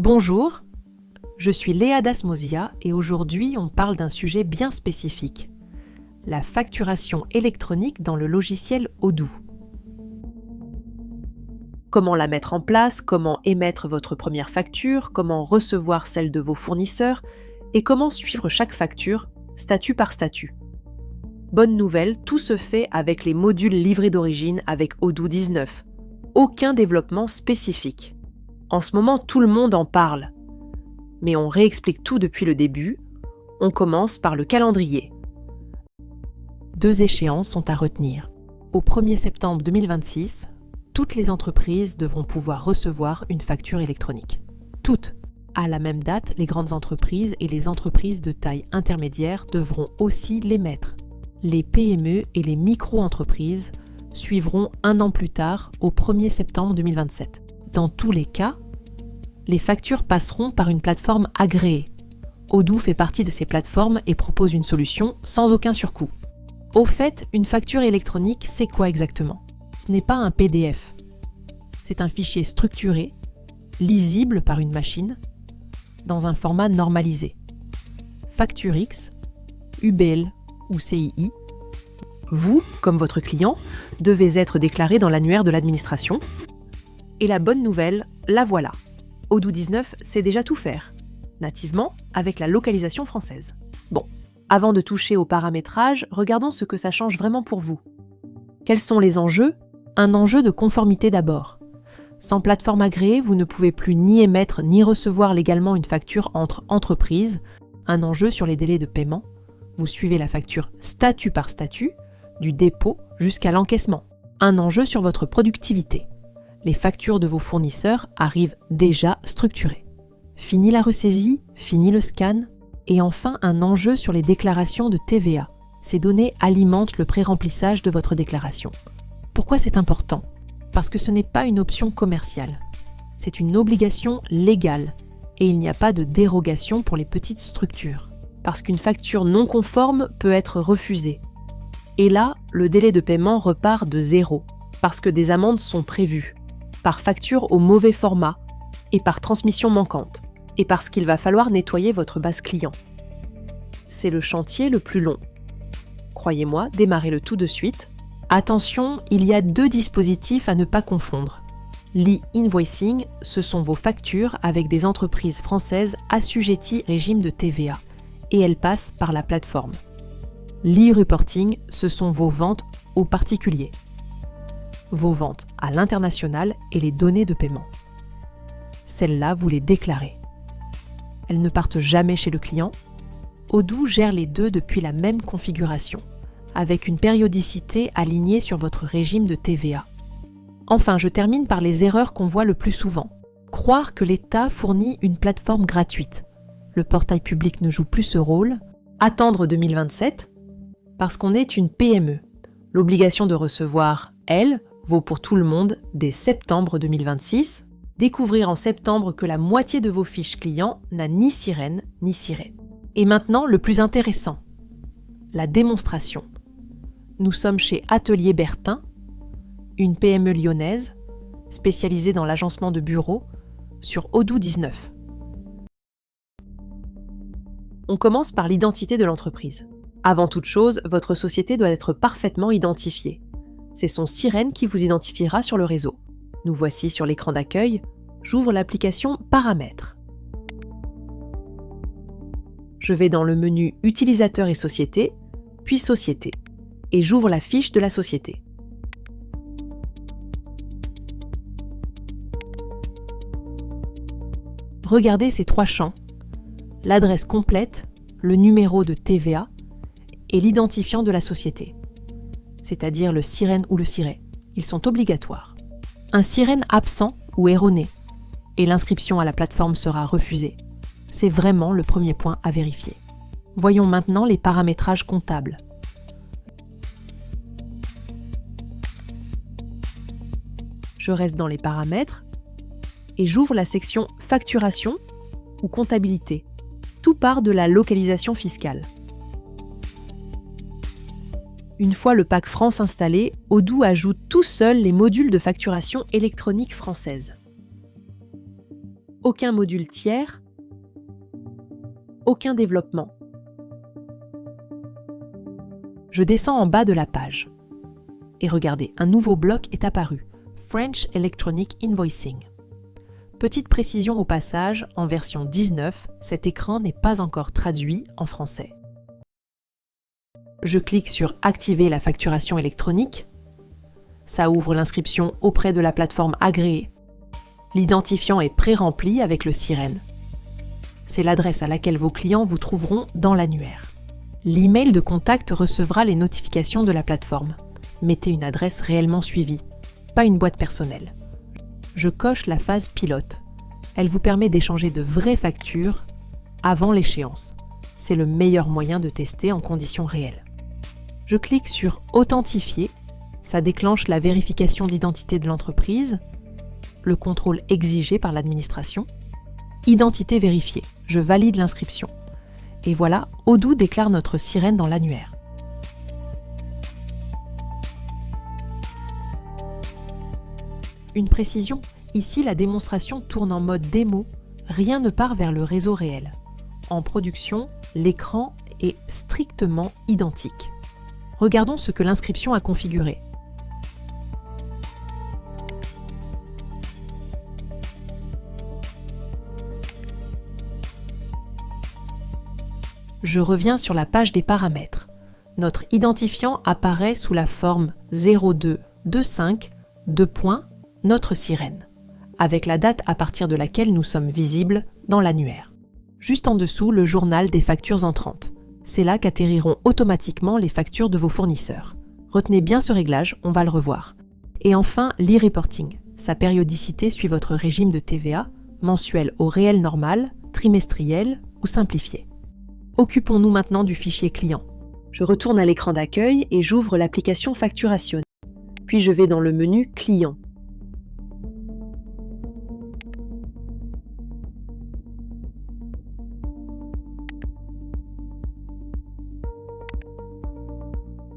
Bonjour, je suis Léa Dasmosia et aujourd'hui on parle d'un sujet bien spécifique, la facturation électronique dans le logiciel Odoo. Comment la mettre en place, comment émettre votre première facture, comment recevoir celle de vos fournisseurs et comment suivre chaque facture, statut par statut. Bonne nouvelle, tout se fait avec les modules livrés d'origine avec Odoo 19. Aucun développement spécifique. En ce moment, tout le monde en parle. Mais on réexplique tout depuis le début. On commence par le calendrier. 2 échéances sont à retenir. Au 1er septembre 2026, toutes les entreprises devront pouvoir recevoir une facture électronique. Toutes. À la même date, les grandes entreprises et les entreprises de taille intermédiaire devront aussi l'émettre. Les PME et les micro-entreprises suivront 1 an plus tard, au 1er septembre 2027. Dans tous les cas, les factures passeront par une plateforme agréée. Odoo fait partie de ces plateformes et propose une solution sans aucun surcoût. Au fait, une facture électronique, c'est quoi exactement ? Ce n'est pas un PDF. C'est un fichier structuré, lisible par une machine, dans un format normalisé. FactureX, UBL ou CII. Vous, comme votre client, devez être déclaré dans l'annuaire de l'administration. Et la bonne nouvelle, la voilà. Odoo 19 sait déjà tout faire, nativement avec la localisation française. Bon, avant de toucher au paramétrage, regardons ce que ça change vraiment pour vous. Quels sont les enjeux ? Un enjeu de conformité d'abord. Sans plateforme agréée, vous ne pouvez plus ni émettre ni recevoir légalement une facture entre entreprises. Un enjeu sur les délais de paiement. Vous suivez la facture statut par statut, du dépôt jusqu'à l'encaissement. Un enjeu sur votre productivité. Les factures de vos fournisseurs arrivent déjà structurées. Fini la ressaisie, fini le scan, et enfin un enjeu sur les déclarations de TVA. Ces données alimentent le pré-remplissage de votre déclaration. Pourquoi c'est important ? Parce que ce n'est pas une option commerciale. C'est une obligation légale, et il n'y a pas de dérogation pour les petites structures. Parce qu'une facture non conforme peut être refusée. Et là, le délai de paiement repart de 0, parce que des amendes sont prévues. Par facture au mauvais format et par transmission manquante, et parce qu'il va falloir nettoyer votre base client. C'est le chantier le plus long. Croyez-moi, démarrez le tout de suite. Attention, il y a 2 dispositifs à ne pas confondre. L'e-invoicing, ce sont vos factures avec des entreprises françaises assujetties au régime de TVA, et elles passent par la plateforme. L'e-reporting, ce sont vos ventes aux particuliers. Vos ventes à l'international et les données de paiement. Celles-là, vous les déclarez. Elles ne partent jamais chez le client. Odoo gère les 2 depuis la même configuration, avec une périodicité alignée sur votre régime de TVA. Enfin, je termine par les erreurs qu'on voit le plus souvent. Croire que l'État fournit une plateforme gratuite. Le portail public ne joue plus ce rôle. Attendre 2027, parce qu'on est une PME. L'obligation de recevoir, elle, vaut pour tout le monde dès septembre 2026. Découvrir en septembre que la moitié de vos fiches clients n'a ni sirène ni sirène. Et maintenant, le plus intéressant, la démonstration. Nous sommes chez Atelier Bertin, une PME lyonnaise spécialisée dans l'agencement de bureaux sur Odoo 19. On commence par l'identité de l'entreprise. Avant toute chose, votre société doit être parfaitement identifiée. C'est son sirène qui vous identifiera sur le réseau. Nous voici sur l'écran d'accueil. J'ouvre l'application Paramètres. Je vais dans le menu Utilisateur et Société, puis Société, et j'ouvre la fiche de la société. Regardez ces 3 champs, l'adresse complète, le numéro de TVA et l'identifiant de la société, c'est-à-dire le sirène ou le siret. Ils sont obligatoires. Un sirène absent ou erroné, et l'inscription à la plateforme sera refusée. C'est vraiment le premier point à vérifier. Voyons maintenant les paramétrages comptables. Je reste dans les paramètres et j'ouvre la section facturation ou comptabilité. Tout part de la localisation fiscale. Une fois le pack France installé, Odoo ajoute tout seul les modules de facturation électronique française. aucun module tiers, aucun développement. Je descends en bas de la page. Et regardez, un nouveau bloc est apparu, French Electronic Invoicing. Petite précision au passage, en version 19, cet écran n'est pas encore traduit en français. Je clique sur « Activer la facturation électronique ». Ça ouvre l'inscription auprès de la plateforme agréée. L'identifiant est pré-rempli avec le sirène. C'est l'adresse à laquelle vos clients vous trouveront dans l'annuaire. L'email de contact recevra les notifications de la plateforme. Mettez une adresse réellement suivie, pas une boîte personnelle. Je coche la phase pilote. Elle vous permet d'échanger de vraies factures avant l'échéance. C'est le meilleur moyen de tester en conditions réelles. Je clique sur « Authentifier ». Ça déclenche la vérification d'identité de l'entreprise, le contrôle exigé par l'administration. Identité vérifiée. Je valide l'inscription. Et voilà, Odoo déclare notre sirène dans l'annuaire. Une précision, ici la démonstration tourne en mode démo, rien ne part vers le réseau réel. En production, l'écran est strictement identique. Regardons ce que l'inscription a configuré. Je reviens sur la page des paramètres. Notre identifiant apparaît sous la forme 0225 notre sirène, avec la date à partir de laquelle nous sommes visibles dans l'annuaire. Juste en dessous, le journal des factures entrantes. C'est là qu'atterriront automatiquement les factures de vos fournisseurs. Retenez bien ce réglage, on va le revoir. Et enfin, l'e-reporting. Sa périodicité suit votre régime de TVA, mensuel au réel normal, trimestriel ou simplifié. Occupons-nous maintenant du fichier client. Je retourne à l'écran d'accueil et j'ouvre l'application Facturation. Puis je vais dans le menu Client.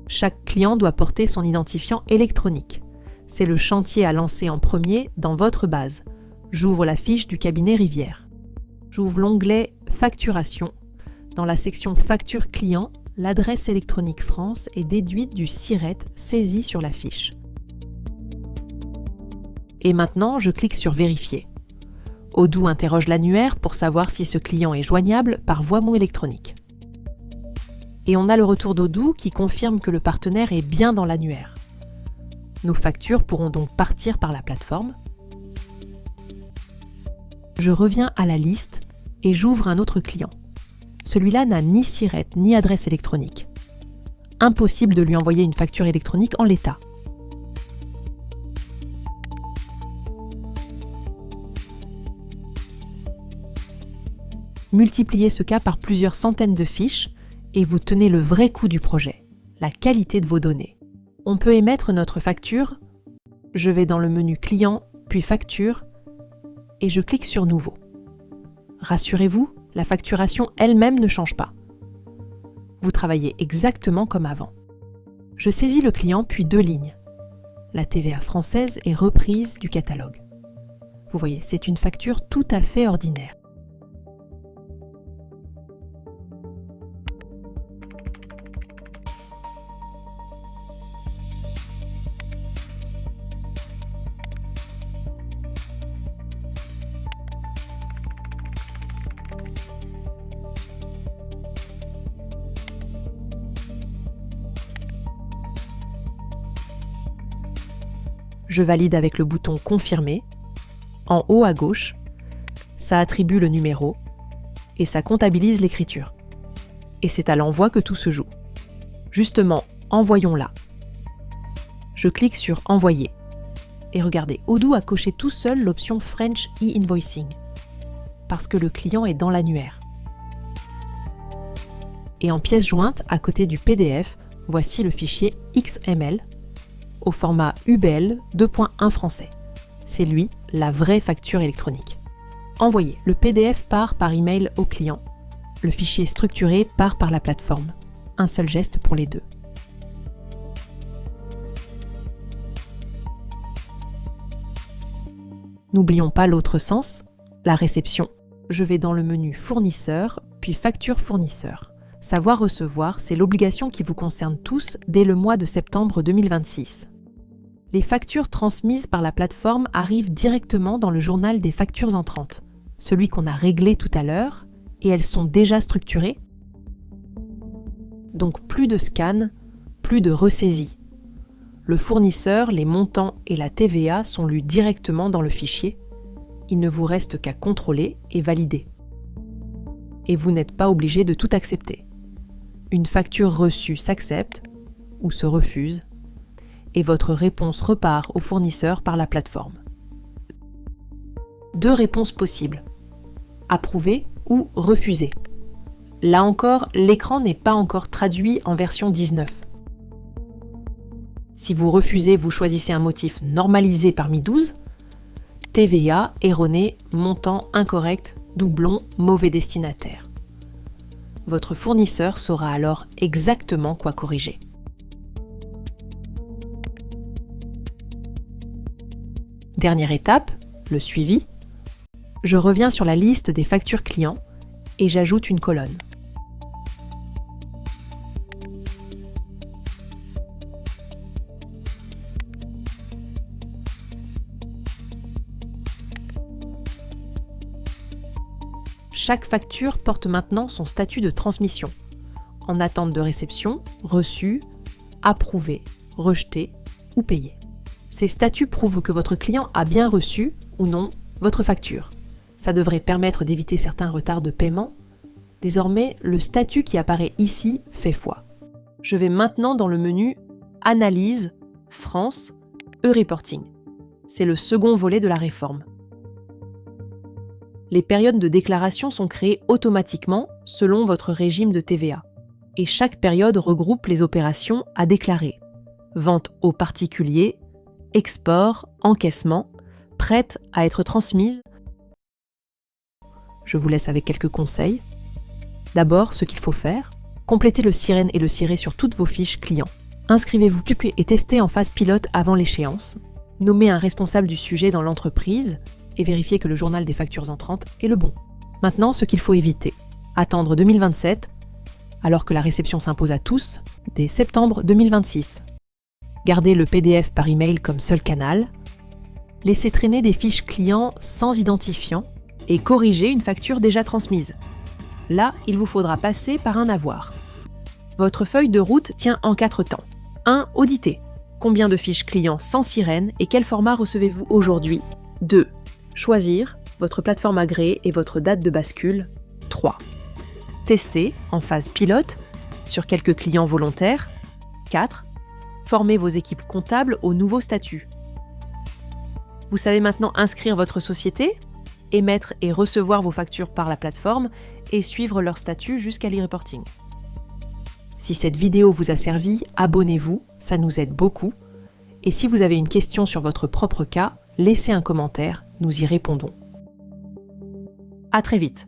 Chaque client doit porter son identifiant électronique. C'est le chantier à lancer en premier dans votre base. J'ouvre la fiche du cabinet Rivière. J'ouvre l'onglet Facturation. Dans la section Facture client, l'adresse électronique France est déduite du SIRET saisi sur la fiche. Et maintenant, je clique sur Vérifier. Odoo interroge l'annuaire pour savoir si ce client est joignable par voie mot électronique. Et on a le retour d'Odoo qui confirme que le partenaire est bien dans l'annuaire. Nos factures pourront donc partir par la plateforme. Je reviens à la liste et j'ouvre un autre client. Celui-là n'a ni SIRET ni adresse électronique. Impossible de lui envoyer une facture électronique en l'état. Multipliez ce cas par plusieurs centaines de fiches et vous tenez le vrai coût du projet, la qualité de vos données. On peut émettre notre facture. Je vais dans le menu Client, puis Facture, et je clique sur Nouveau. Rassurez-vous, la facturation elle-même ne change pas. Vous travaillez exactement comme avant. Je saisis le client puis 2 lignes. La TVA française est reprise du catalogue. Vous voyez, c'est une facture tout à fait ordinaire. Je valide avec le bouton « Confirmer ». En haut à gauche, ça attribue le numéro et ça comptabilise l'écriture. Et c'est à l'envoi que tout se joue. Justement, envoyons-la. Je clique sur « Envoyer ». Et regardez, Odoo a coché tout seul l'option French e-invoicing, parce que le client est dans l'annuaire. Et en pièce jointe, à côté du PDF, voici le fichier XML au format UBL 2.1 français. C'est lui, la vraie facture électronique. Envoyé. Le PDF part par email au client. Le fichier structuré part par la plateforme. Un seul geste pour les deux. N'oublions pas l'autre sens. la réception. Je vais dans le menu Fournisseur, puis Facture fournisseur. Savoir recevoir, c'est l'obligation qui vous concerne tous dès le mois de septembre 2026. Les factures transmises par la plateforme arrivent directement dans le journal des factures entrantes, celui qu'on a réglé tout à l'heure, et elles sont déjà structurées. Donc plus de scan, plus de ressaisie. Le fournisseur, les montants et la TVA sont lus directement dans le fichier. Il ne vous reste qu'à contrôler et valider. Et vous n'êtes pas obligé de tout accepter. Une facture reçue s'accepte ou se refuse, et votre réponse repart au fournisseur par la plateforme. 2 réponses possibles: approuver ou refuser. Là encore, l'écran n'est pas encore traduit en version 19. Si vous refusez, vous choisissez un motif normalisé parmi 12, TVA, erroné, montant incorrect, doublon, mauvais destinataire. Votre fournisseur saura alors exactement quoi corriger. Dernière étape, le suivi. Je reviens sur la liste des factures clients et j'ajoute une colonne. Chaque facture porte maintenant son statut de transmission. En attente de réception, reçu, approuvé, rejeté ou payé. Ces statuts prouvent que votre client a bien reçu, ou non, votre facture. Ça devrait permettre d'éviter certains retards de paiement. Désormais, le statut qui apparaît ici fait foi. Je vais maintenant dans le menu Analyse, France, e-reporting. C'est le second volet de la réforme. Les périodes de déclaration sont créées automatiquement selon votre régime de TVA. Et chaque période regroupe les opérations à déclarer. Vente aux particuliers, export, encaissement, prêtes à être transmises. Je vous laisse avec quelques conseils. D'abord, ce qu'il faut faire, complétez le sirène et le ciré sur toutes vos fiches clients. Inscrivez-vous et testez en phase pilote avant l'échéance. Nommez un responsable du sujet dans l'entreprise et vérifiez que le journal des factures entrantes est le bon. Maintenant, ce qu'il faut éviter. Attendre 2027, alors que la réception s'impose à tous, dès septembre 2026. Gardez le PDF par email comme seul canal. Laissez traîner des fiches clients sans identifiant et corriger une facture déjà transmise. Là, il vous faudra passer par un avoir. Votre feuille de route tient en 4 temps. 1. Auditer. Combien de fiches clients sans sirène et quel format recevez-vous aujourd'hui? 2. Choisir votre plateforme agréée et votre date de bascule. 3. Tester en phase pilote sur quelques clients volontaires. 4. Former vos équipes comptables au nouveau statut. Vous savez maintenant inscrire votre société, émettre et recevoir vos factures par la plateforme et suivre leur statut jusqu'à l'e-reporting. Si cette vidéo vous a servi, abonnez-vous, ça nous aide beaucoup. Et si vous avez une question sur votre propre cas, laissez un commentaire, nous y répondons. À très vite.